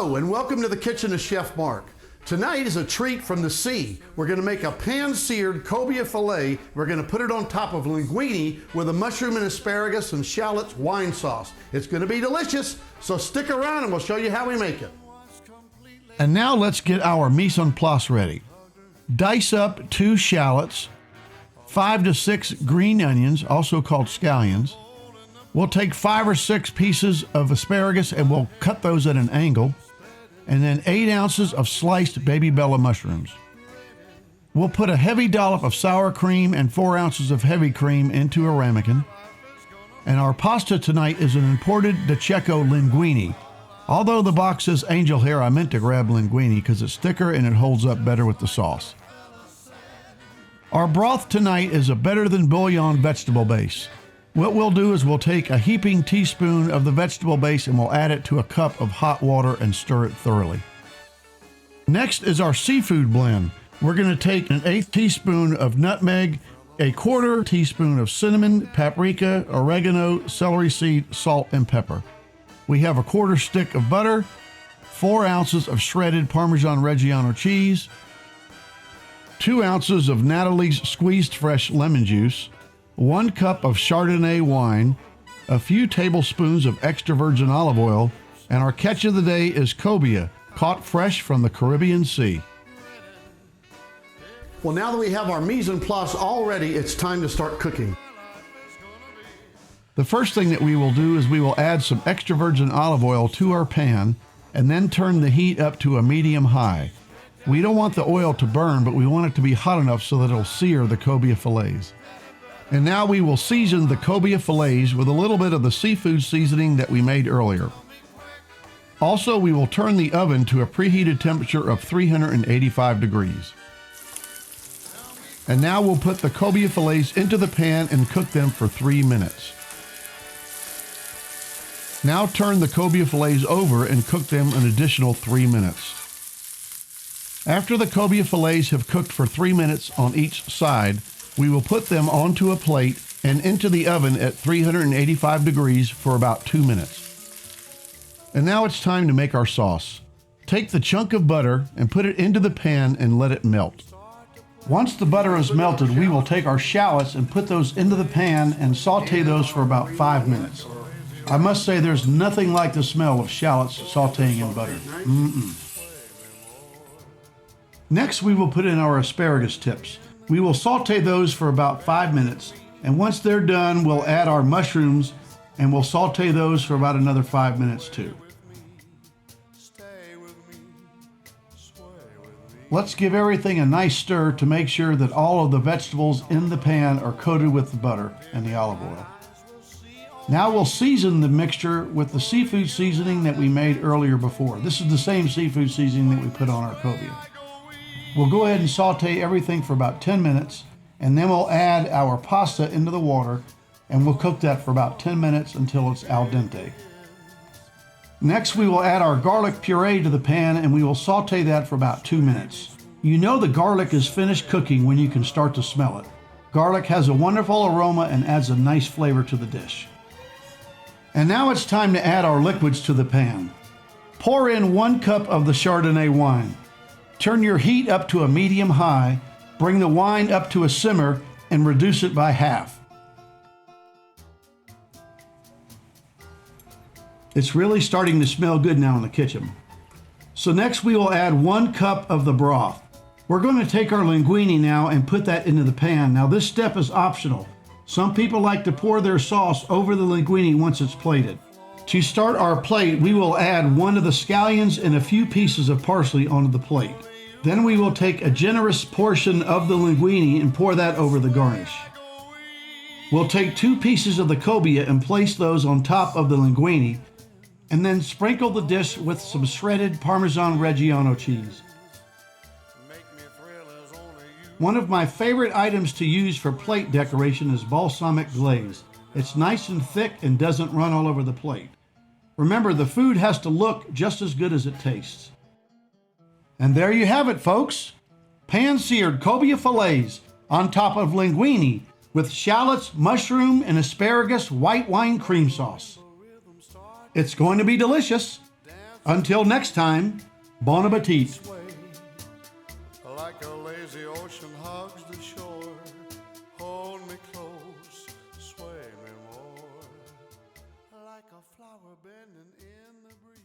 Hello and welcome to the kitchen of Chef Mark. Tonight is a treat from the sea. We're going to make a pan-seared cobia fillet. We're going to put it on top of linguine with a mushroom and asparagus and shallots wine sauce. It's going to be delicious, so stick around and we'll show you how we make it. And now let's get our mise en place ready. Dice up 2 shallots, 5 to 6 green onions, also called scallions. We'll take 5 or 6 pieces of asparagus and we'll cut those at an angle. And then 8 ounces of sliced baby bella mushrooms. We'll put a heavy dollop of sour cream and 4 ounces of heavy cream into a ramekin. And our pasta tonight is an imported DeCecco linguine. Although the box says angel hair, I meant to grab linguine because it's thicker and it holds up better with the sauce. Our broth tonight is a better than bouillon vegetable base. What we'll do is we'll take a heaping teaspoon of the vegetable base and we'll add it to a cup of hot water and stir it thoroughly. Next is our seafood blend. We're going to take an 1/8 teaspoon of nutmeg, a 1/4 teaspoon of cinnamon, paprika, oregano, celery seed, salt, and pepper. We have a 1/4 stick of butter, 4 ounces of shredded Parmesan Reggiano cheese, 2 ounces of Natalie's squeezed fresh lemon juice, 1 cup of Chardonnay wine, a few tablespoons of extra virgin olive oil, and our catch of the day is cobia, caught fresh from the Caribbean Sea. Well, now that we have our mise en place all ready, it's time to start cooking. The first thing that we will do is we will add some extra virgin olive oil to our pan and then turn the heat up to a medium-high. We don't want the oil to burn, but we want it to be hot enough so that it'll sear the cobia fillets. And now we will season the cobia fillets with a little bit of the seafood seasoning that we made earlier. Also, we will turn the oven to a preheated temperature of 385 degrees. And now we'll put the cobia fillets into the pan and cook them for 3 minutes. Now turn the cobia fillets over and cook them an additional 3 minutes. After the cobia fillets have cooked for 3 minutes on each side, we will put them onto a plate and into the oven at 385 degrees for about 2 minutes. And now it's time to make our sauce. Take the chunk of butter and put it into the pan and let it melt. Once the butter is melted, we will take our shallots and put those into the pan and saute those for about 5 minutes. I must say there's nothing like the smell of shallots sauteing in butter. Next, we will put in our asparagus tips. We will saute those for about 5 minutes, and once they're done, we'll add our mushrooms and we'll saute those for about another 5 minutes too. Let's give everything a nice stir to make sure that all of the vegetables in the pan are coated with the butter and the olive oil. Now we'll season the mixture with the seafood seasoning that we made earlier before. This is the same seafood seasoning that we put on our cobia. We'll go ahead and saute everything for about 10 minutes, and then we'll add our pasta into the water, and we'll cook that for about 10 minutes until it's al dente. Next, we will add our garlic puree to the pan, and we will saute that for about 2 minutes. You know the garlic is finished cooking when you can start to smell it. Garlic has a wonderful aroma and adds a nice flavor to the dish. And now it's time to add our liquids to the pan. Pour in 1 cup of the Chardonnay wine. Turn your heat up to a medium-high, bring the wine up to a simmer, and reduce it by half. It's really starting to smell good now in the kitchen. So next we will add 1 cup of the broth. We're going to take our linguine now and put that into the pan. Now this step is optional. Some people like to pour their sauce over the linguine once it's plated. To start our plate, we will add 1 of the scallions and a few pieces of parsley onto the plate. Then we will take a generous portion of the linguine and pour that over the garnish. We'll take 2 pieces of the cobia and place those on top of the linguine, and then sprinkle the dish with some shredded Parmesan Reggiano cheese. One of my favorite items to use for plate decoration is balsamic glaze. It's nice and thick and doesn't run all over the plate. Remember, the food has to look just as good as it tastes. And there you have it, folks. Pan-seared cobia fillets on top of linguine with shallots, mushroom, and asparagus white wine cream sauce. It's going to be delicious. Until next time, bon appetit. Sway, like a lazy ocean hugs the shore. Hold me close, sway me more, like a flower bending in the breeze.